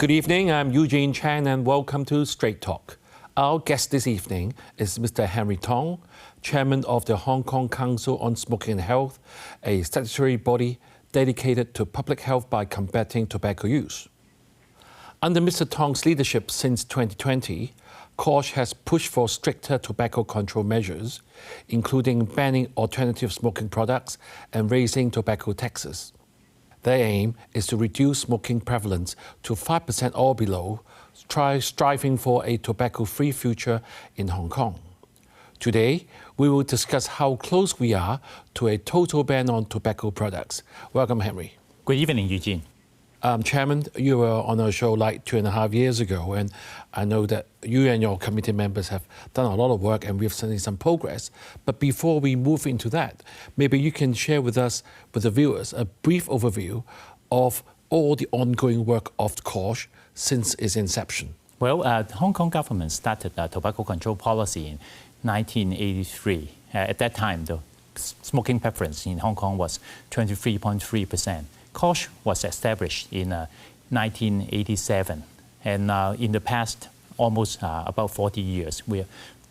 Good evening, I'm Eugene Chan and welcome to Straight Talk. Our guest this evening is Mr. Henry Tong, Chairman of the Hong Kong Council on Smoking and Health, a statutory body dedicated to public health by combating tobacco use. Under Mr. Tong's leadership since 2020, COSH has pushed for stricter tobacco control measures, including banning alternative smoking products and raising tobacco taxes. Their aim is to reduce smoking prevalence to 5% or below, striving for a tobacco-free future in Hong Kong. Today, we will discuss how close we are to a total ban on tobacco products. Welcome, Henry. Good evening, Eugene. Chairman, you were on our show like 2.5 years ago, and I know that you and your committee members have done a lot of work and we've seen some progress. But before we move into that, maybe you can share with us, with the viewers, a brief overview of all the ongoing work of COSH since its inception. Well, the Hong Kong government started tobacco control policy in 1983. At that time, the smoking preference in Hong Kong was 23.3%. COSH was established in 1987, and in the past almost about 40 years, we've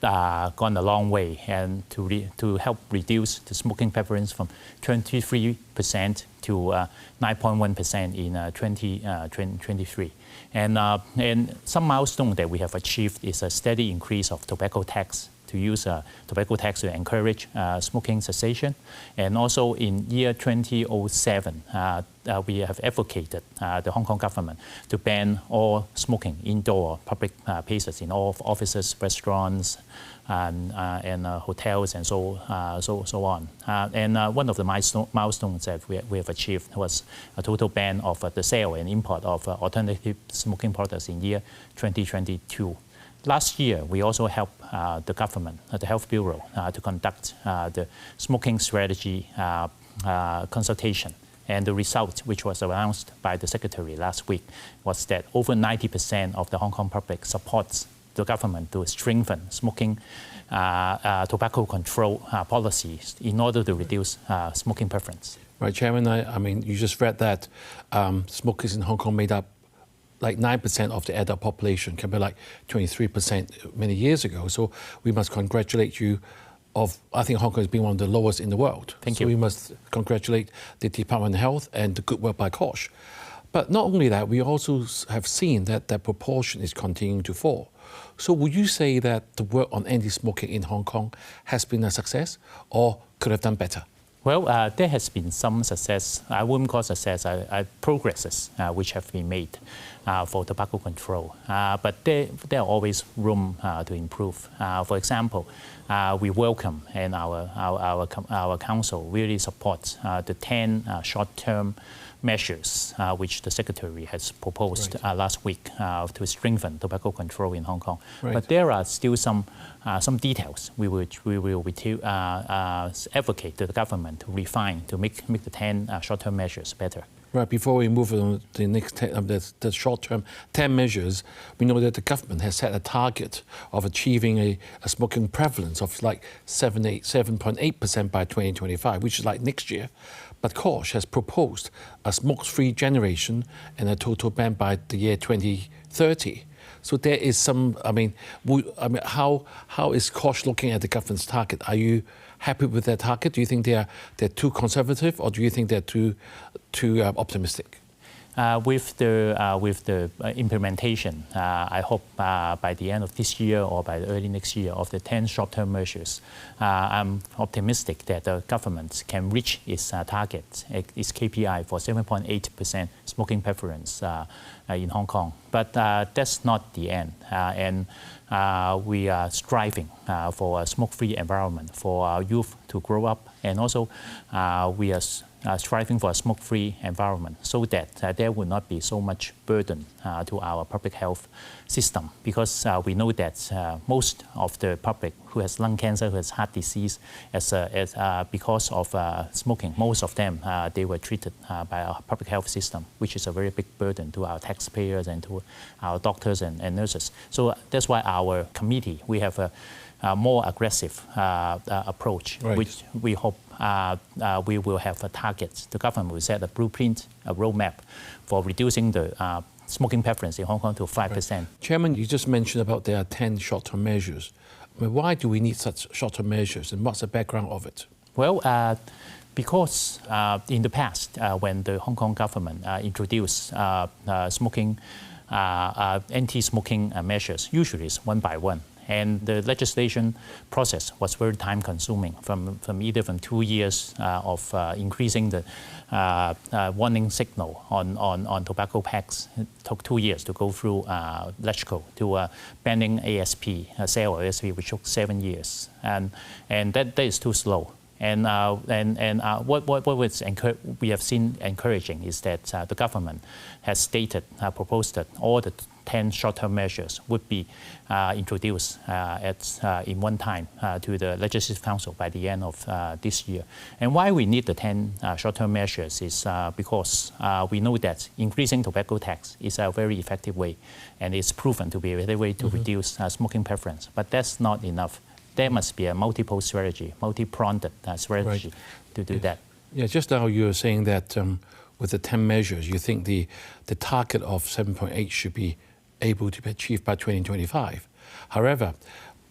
gone a long way and to help reduce the smoking preference from 23% to 9.1% in 2023. And some milestone that we have achieved is a steady increase of tobacco tax, to use tobacco tax to encourage smoking cessation. And also in year 2007, we have advocated the Hong Kong government to ban all smoking indoor public places in all offices, restaurants, and hotels, and so on. And one of the milestones that we have achieved was a total ban of the sale and import of alternative smoking products in year 2022. Last year, we also helped the government, the Health Bureau, to conduct the smoking strategy consultation. And the result, which was announced by the Secretary last week, was that over 90% of the Hong Kong public supports the government to strengthen smoking tobacco control policies in order to reduce smoking preference. Right, Chairman, I mean, you just read that smokers in Hong Kong made up like 9% of the adult population, compared to like 23% many years ago. So we must congratulate you I think Hong Kong has been one of the lowest in the world. Thank you. So we must congratulate the Department of Health and the good work by COSH. But not only that, we also have seen that that proportion is continuing to fall. So would you say that the work on anti-smoking in Hong Kong has been a success or could have done better? Well, there has been some success. I wouldn't call success, progresses which have been made for tobacco control. But there are always room to improve. For example, we welcome, and our council really supports the 10 short-term measures which the Secretary has proposed last week to strengthen tobacco control in Hong Kong. Right. But there are still some details we will advocate to the government to refine, to make the 10 short-term measures better. Right, before we move on to the next the short-term 10 measures, we know that the government has set a target of achieving a smoking prevalence of like 7.8% by 2025, which is like next year. But COSH has proposed a smoke-free generation and a total ban by the year 2030. So there is some, how is COSH looking at the government's target? Are you happy with their target? Do you think they're too conservative, or do you think they're too optimistic? With the implementation, I hope by the end of this year or by early next year of the 10 short-term measures, I'm optimistic that the government can reach its target, its KPI for 7.8% smoking preference in Hong Kong. But that's not the end, and we are striving for a smoke-free environment for our youth to grow up, and also we are striving for a smoke-free environment so that there will not be so much burden to our public health system, because we know that most of the public who has lung cancer, who has heart disease, because of smoking, most of them, they were treated by our public health system, which is a very big burden to our taxpayers and to our doctors and nurses. So that's why our committee, we have a more aggressive approach, right, which we hope we will have a target. The government will set a blueprint, a roadmap for reducing the smoking preference in Hong Kong to 5%. Right. Chairman, you just mentioned about there are 10 short-term measures. I mean, why do we need such short-term measures, and what's the background of it? Well, because in the past, when the Hong Kong government introduced anti-smoking measures, usually it's one by one. And the legislation process was very time-consuming, from 2 years of increasing the warning signal on tobacco packs. It took 2 years to go through LegCo to banning ASP, sale of ASP, which took 7 years. And that is too slow. And what we have seen encouraging is that the government has proposed that all the 10 short-term measures would be introduced in one time to the Legislative Council by the end of this year. And why we need the 10 short-term measures is because we know that increasing tobacco tax is a very effective way, and it's proven to be a way to reduce smoking preference. But that's not enough. There must be a multiple strategy, multi-pronged strategy to do that. Yeah, just now you were saying that with the 10 measures, you think the target of 7.8 should be able to be achieved by 2025. However,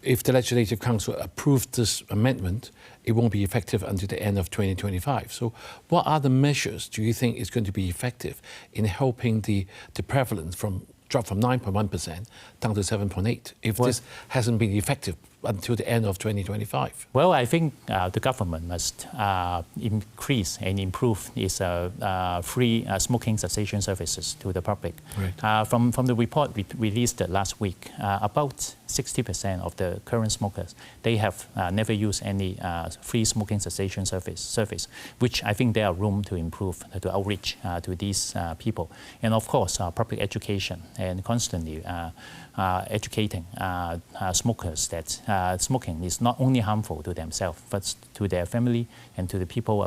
if the Legislative Council approves this amendment, it won't be effective until the end of 2025. So what other measures do you think is going to be effective in helping the prevalence drop from 9.1% down to 7.8 if this hasn't been effective until the end of 2025? Well, I think the government must increase and improve its free smoking cessation services to the public. Right. From the report we released last week, about 60% of the current smokers, they have never used any free smoking cessation service, which I think there are room to improve, to outreach to these people. And of course, public education and constantly educating smokers that smoking is not only harmful to themselves, but to their family and to the people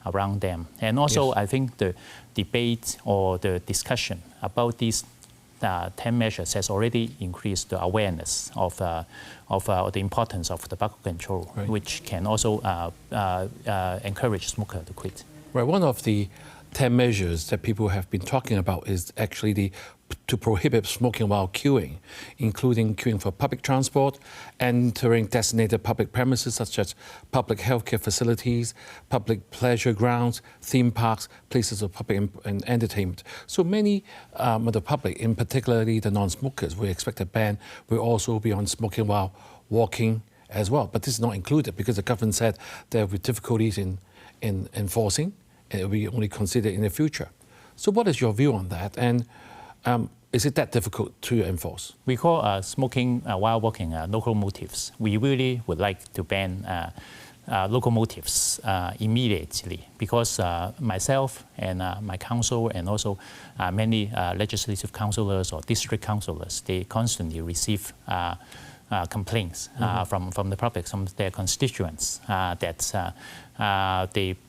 around them. And also, yes, I think the debate or the discussion about these 10 measures has already increased the awareness of the importance of tobacco control, right, which can also encourage smokers to quit. Right. One of the 10 measures that people have been talking about is actually to prohibit smoking while queuing, including queuing for public transport, entering designated public premises such as public healthcare facilities, public pleasure grounds, theme parks, places of public entertainment. So many of the public, in particularly the non-smokers, we expect a ban will also be on smoking while walking as well. But this is not included because the government said there will be difficulties in enforcing, and it will be only considered in the future. So what is your view on that? And is it that difficult to enforce? We call smoking while walking locomotives. We really would like to ban locomotives immediately because myself and my council and also many legislative councillors or district councillors, they constantly receive complaints from the public, from their constituents that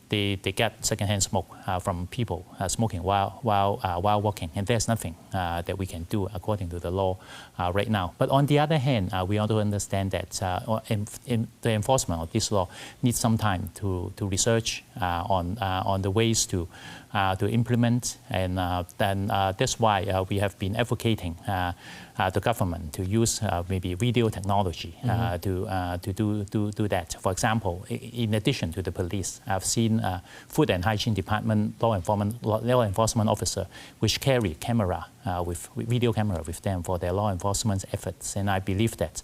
they get secondhand smoke from people smoking while walking, and there's nothing that we can do according to the law right now. But on the other hand, we also understand that the enforcement of this law needs some time to research on the ways to implement, and then that's why we have been advocating the government to use maybe video technology to do that. For example, in addition to the police, I've seen Food and Hygiene Department law enforcement officer which carry camera with video camera with them for their law enforcement efforts, and I believe that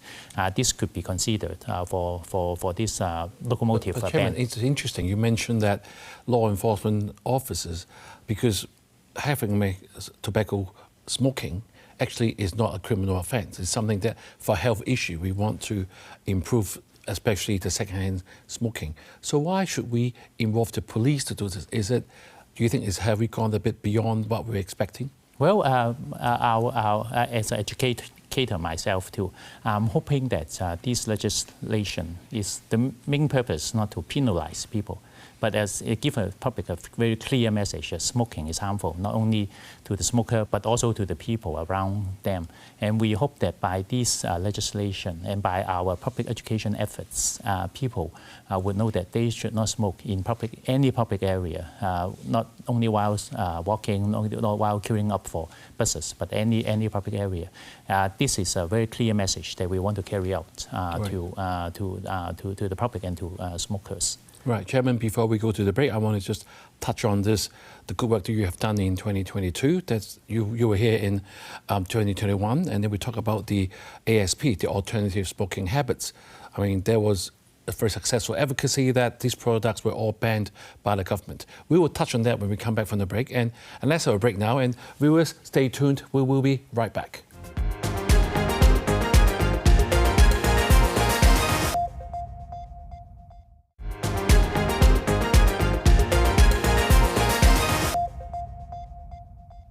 this could be considered for this locomotive ban. Chairman, it's interesting you mentioned that law enforcement officers, because having tobacco smoking actually is not a criminal offence. It's something that, for a health issue, we want to improve, especially the secondhand smoking. So why should we involve the police to do this? Do you think, have we gone a bit beyond what we're expecting? Well, as an educator myself too, I'm hoping that this legislation is the main purpose not to penalize people, but as it gives the public a very clear message that smoking is harmful, not only to the smoker, but also to the people around them. And we hope that by this legislation and by our public education efforts, people would know that they should not smoke in any public area, not only while walking, not while queuing up for buses, but any public area. This is a very clear message that we want to carry out to the public and to smokers. Right, Chairman, before we go to the break, I want to just touch on this, the good work that you have done in 2022. That's, you were here in 2021, and then we talk about the ASP, the Alternative Smoking Habits. I mean, there was a very successful advocacy that these products were all banned by the government. We will touch on that when we come back from the break. And let's have a break now. And viewers, stay tuned. We will be right back.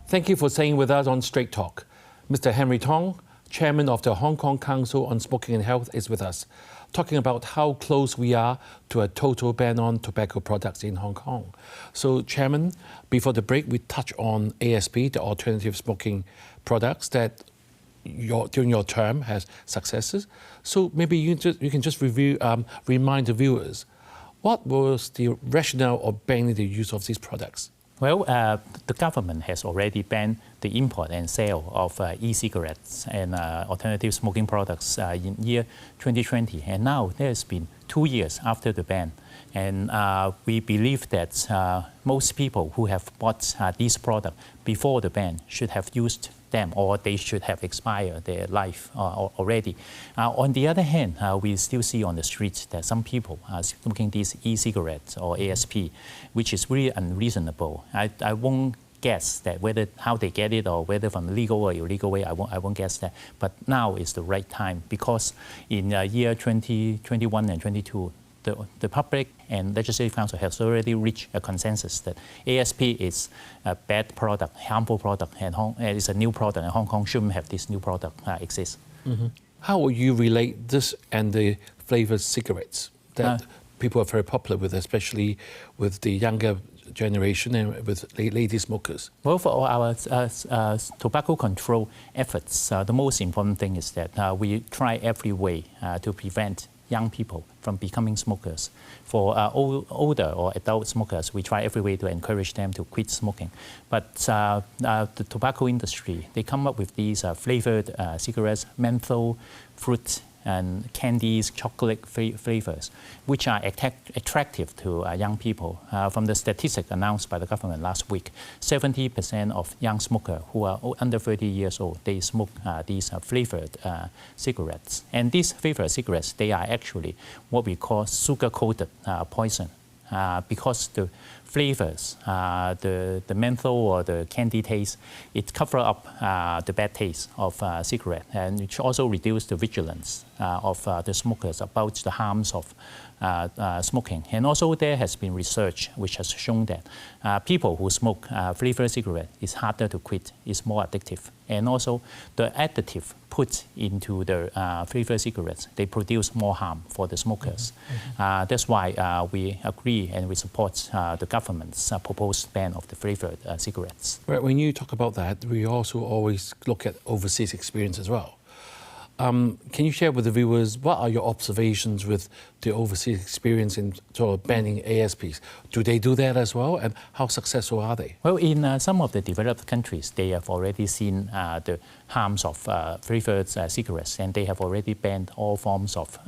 Thank you for staying with us on Straight Talk. Mr. Henry Tong, Chairman of the Hong Kong Council on Smoking and Health, is with us, talking about how close we are to a total ban on tobacco products in Hong Kong. So, Chairman, before the break, we touch on ASP, the alternative smoking products that during your term has successes. So maybe you can just remind the viewers, what was the rationale of banning the use of these products? Well, the government has already banned the import and sale of e-cigarettes and alternative smoking products in year 2020. And now there's been 2 years after the ban. And we believe that most people who have bought these products before the ban should have used them, or they should have expired their life already. On the other hand, we still see on the streets that some people are smoking these e-cigarettes or ASP, which is really unreasonable. I won't guess that how they get it or whether from legal or illegal way, I won't guess that. But now is the right time, because in year 2021 and 22, the public and Legislative Council has already reached a consensus that ASP is a bad product, harmful product, and it's a new product, and Hong Kong shouldn't have this new product exist. Mm-hmm. How will you relate this and the flavored cigarettes that people are very popular with, especially with the younger generation and with lady smokers? Well, for our tobacco control efforts, the most important thing is that we try every way to prevent young people from becoming smokers. For older or adult smokers, we try every way to encourage them to quit smoking. But the tobacco industry, they come up with these flavored cigarettes, menthol, fruit, and candies, chocolate flavors, which are attractive to young people. From the statistic announced by the government last week, 70% of young smokers who are under 30 years old, they smoke these flavored cigarettes. And these flavored cigarettes, they are actually what we call sugar-coated poison. Because the flavors, the menthol or the candy taste, it covers up the bad taste of cigarette, and it also reduces the vigilance of the smokers about the harms of smoking. And also there has been research which has shown that people who smoke flavored cigarette is harder to quit, is more addictive. And also the additive put into the flavored cigarettes, they produce more harm for the smokers. Mm-hmm. That's why we agree and we support the government's proposed ban of the flavored cigarettes. Right, when you talk about that, we also always look at overseas experience as well. Can you share with the viewers what are your observations with the overseas experience in sort of banning ASPs? Do they do that as well, and how successful are they? Well, in some of the developed countries, they have already seen the harms of flavored cigarettes, and they have already banned all forms of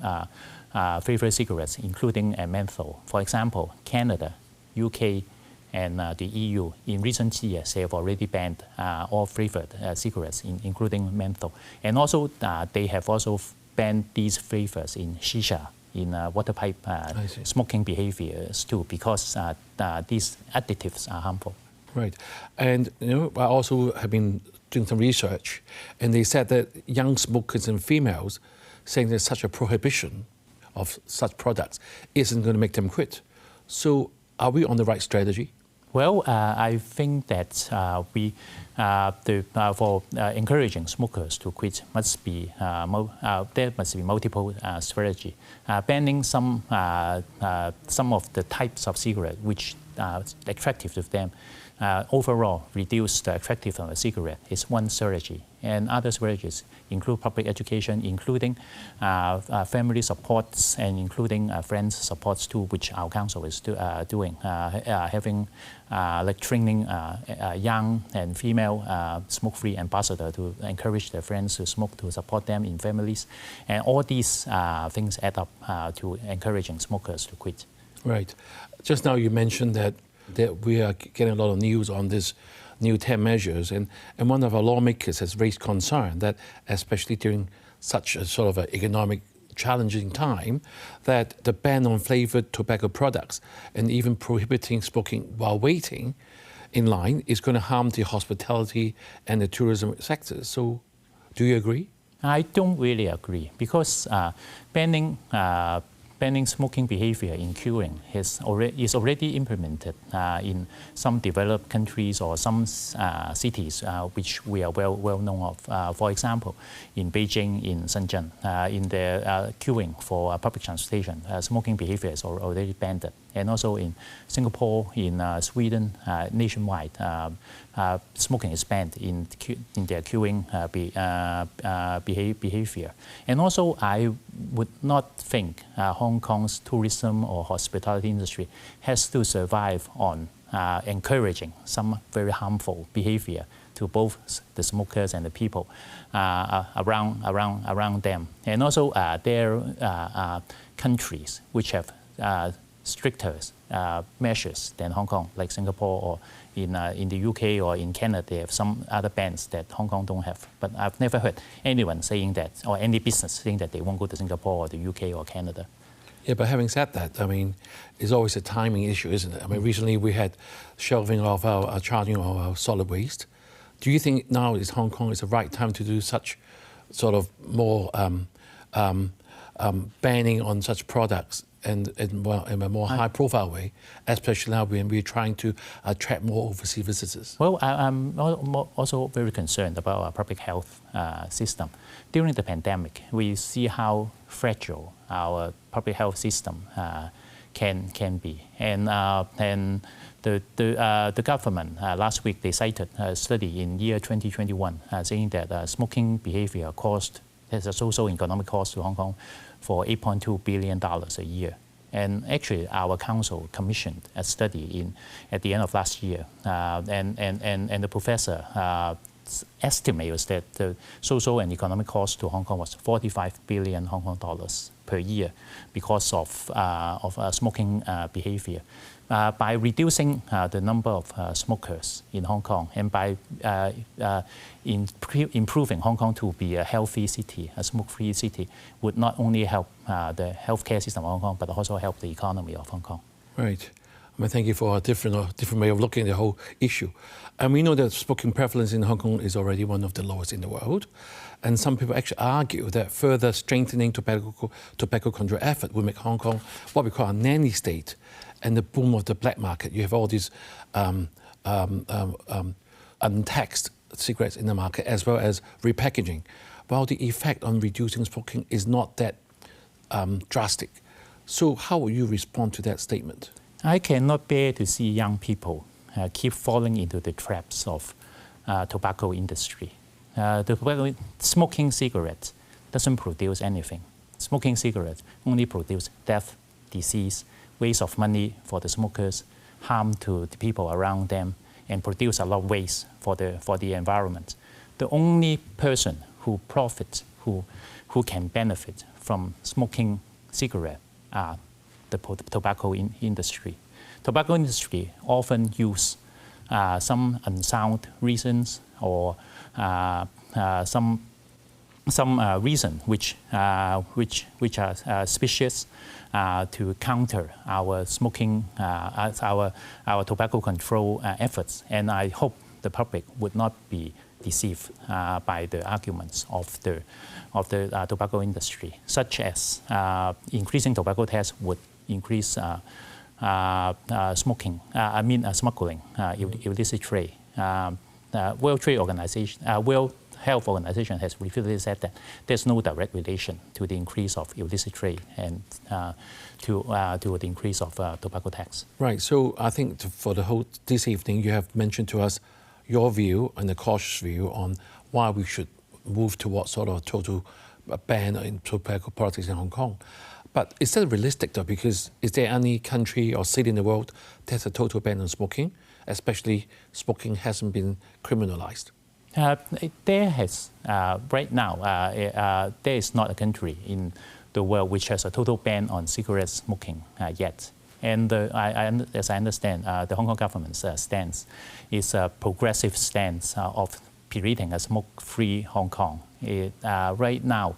flavored cigarettes, including menthol. For example, Canada, UK, and the EU, in recent years, they have already banned all flavored cigarettes, including menthol. And also, they have also banned these flavors in shisha, in water pipe smoking behaviors too, because these additives are harmful. Right. And I also have been doing some research, and they said that young smokers and females saying there's such a prohibition of such products isn't going to make them quit. So are we on the right strategy? Well, I think that for encouraging smokers to quit must be there must be multiple strategy. Banning some of the types of cigarette which are attractive to them. Overall, reduce the attractiveness of a cigarette is one strategy. And other strategies include public education, including family supports and including friends supports too, which our council is doing, having like training young and female smoke-free ambassador to encourage their friends to smoke, to support them in families. And all these things add up to encouraging smokers to quit. Right. Just now you mentioned that we are getting a lot of news on this new 10 measures, and one of our lawmakers has raised concern that, especially during such a sort of an economic challenging time, that the ban on flavored tobacco products and even prohibiting smoking while waiting in line is going to harm the hospitality and the tourism sectors. So, do you agree? I don't really agree, because banning smoking behavior in queuing is already implemented in some developed countries or some cities which we are well known of. For example, in Beijing, in Shenzhen, in the queuing for public transportation, smoking behavior is already banned. And also in Singapore, in Sweden, nationwide, smoking is banned in their queuing behavior. And also, I would not think Hong Kong's tourism or hospitality industry has to survive on encouraging some very harmful behavior to both the smokers and the people around them. And also, there are countries which have stricter measures than Hong Kong, like Singapore, or in the UK or in Canada. They have some other bans that Hong Kong don't have. But I've never heard anyone saying that, or any business saying that they won't go to Singapore or the UK or Canada. Yeah, but having said that, I mean, it's always a timing issue, isn't it? I mean, recently we had shelving of our charging of our solid waste. Do you think now is Hong Kong is the right time to do such sort of more banning on such products and in a more high-profile way, especially now when we're trying to attract more overseas visitors? Well, I'm also very concerned about our public health system. During the pandemic, we see how fragile our public health system can be, and the government last week they cited a study in year 2021 saying that smoking behavior has a social economic cost to Hong Kong for $8.2 billion a year. And actually, our council commissioned a study at the end of last year, and the professor estimate was that the social and economic cost to Hong Kong was 45 billion Hong Kong dollars per year because of smoking behavior. By reducing the number of smokers in Hong Kong and by improving Hong Kong to be a healthy city, a smoke-free city, would not only help the healthcare system of Hong Kong, but also help the economy of Hong Kong. Right. I mean, thank you for a different way of looking at the whole issue. And we know that smoking prevalence in Hong Kong is already one of the lowest in the world. And some people actually argue that further strengthening tobacco control effort will make Hong Kong what we call a nanny state, and the boom of the black market. You have all these untaxed cigarettes in the market, as well as repackaging, while the effect on reducing smoking is not that drastic. So how will you respond to that statement? I cannot bear to see young people keep falling into the traps of tobacco industry. Smoking cigarettes doesn't produce anything. Smoking cigarettes only produce death, disease, waste of money for the smokers, harm to the people around them, and produce a lot of waste for the environment. The only person who profits, who can benefit from smoking cigarette are the tobacco industry. Tobacco industry often use some unsound reasons or some reason which are specious to counter our smoking, our tobacco control efforts. And I hope the public would not be deceived by the arguments of the tobacco industry, such as increasing tobacco tax would increase smuggling, illicit trade. World Trade Organization, World Health Organization has repeatedly said that there's no direct relation to the increase of illicit trade and to the increase of tobacco tax. Right. So I think for the whole this evening, you have mentioned to us your view and the cautious view on why we should move towards sort of a total ban in tobacco products in Hong Kong. But is that realistic though? Because is there any country or city in the world that has a total ban on smoking, especially smoking hasn't been criminalized? There has, right now, there is not a country in the world which has a total ban on cigarette smoking yet. And as I understand, the Hong Kong government's stance is a progressive stance of creating a smoke-free Hong Kong. Right now,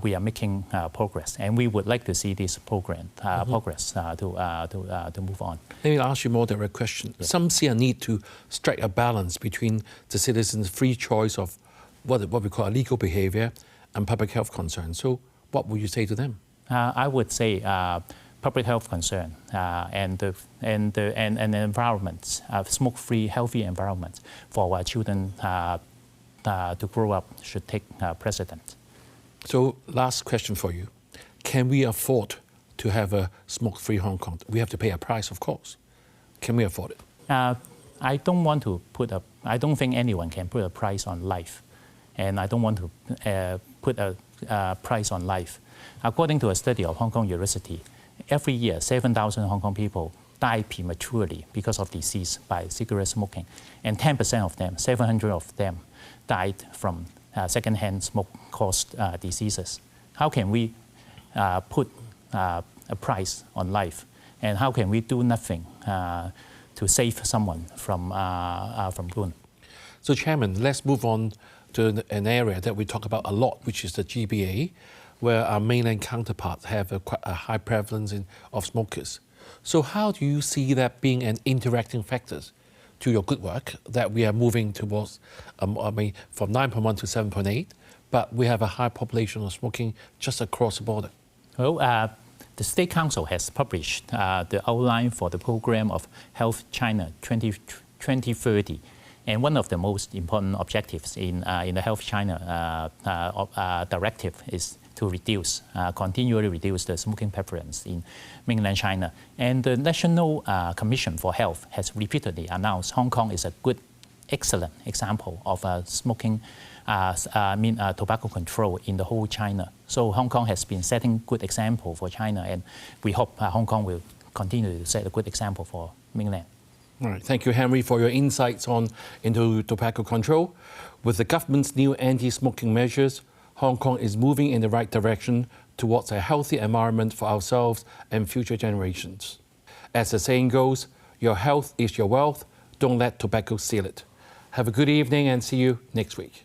we are making progress, and we would like to see this progress to move on. Let me ask you more direct question. Yes. Some see a need to strike a balance between the citizens' free choice of what we call legal behavior and public health concerns. So, what would you say to them? I would say public health concern and the environment, smoke-free, healthy environment for our children to grow up should take precedent. So, last question for you. Can we afford to have a smoke-free Hong Kong? We have to pay a price, of course. Can we afford it? I don't want to I don't think anyone can put a price on life. And I don't want to put a price on life. According to a study of Hong Kong University, every year 7,000 Hong Kong people die prematurely because of disease by cigarette smoking. And 10% of them, 700 of them, died from secondhand smoke-caused diseases. How can we put a price on life? And how can we do nothing to save someone from ruin? So, Chairman, let's move on to an area that we talk about a lot, which is the GBA, where our mainland counterparts have quite a high prevalence of smokers. So how do you see that being an interacting factor to your good work that we are moving towards, from 9.1 to 7.8, but we have a high population of smoking just across the border? Well, the State Council has published the outline for the program of Health China 2030. And one of the most important objectives in the Health China directive is to continually reduce the smoking prevalence in mainland China. And the National Commission for Health has repeatedly announced Hong Kong is a excellent example of tobacco control in the whole China. So Hong Kong has been setting good example for China, and we hope Hong Kong will continue to set a good example for mainland. All right. Thank you, Henry, for your insights into tobacco control. With the government's new anti-smoking measures, Hong Kong is moving in the right direction towards a healthy environment for ourselves and future generations. As the saying goes, your health is your wealth. Don't let tobacco steal it. Have a good evening and see you next week.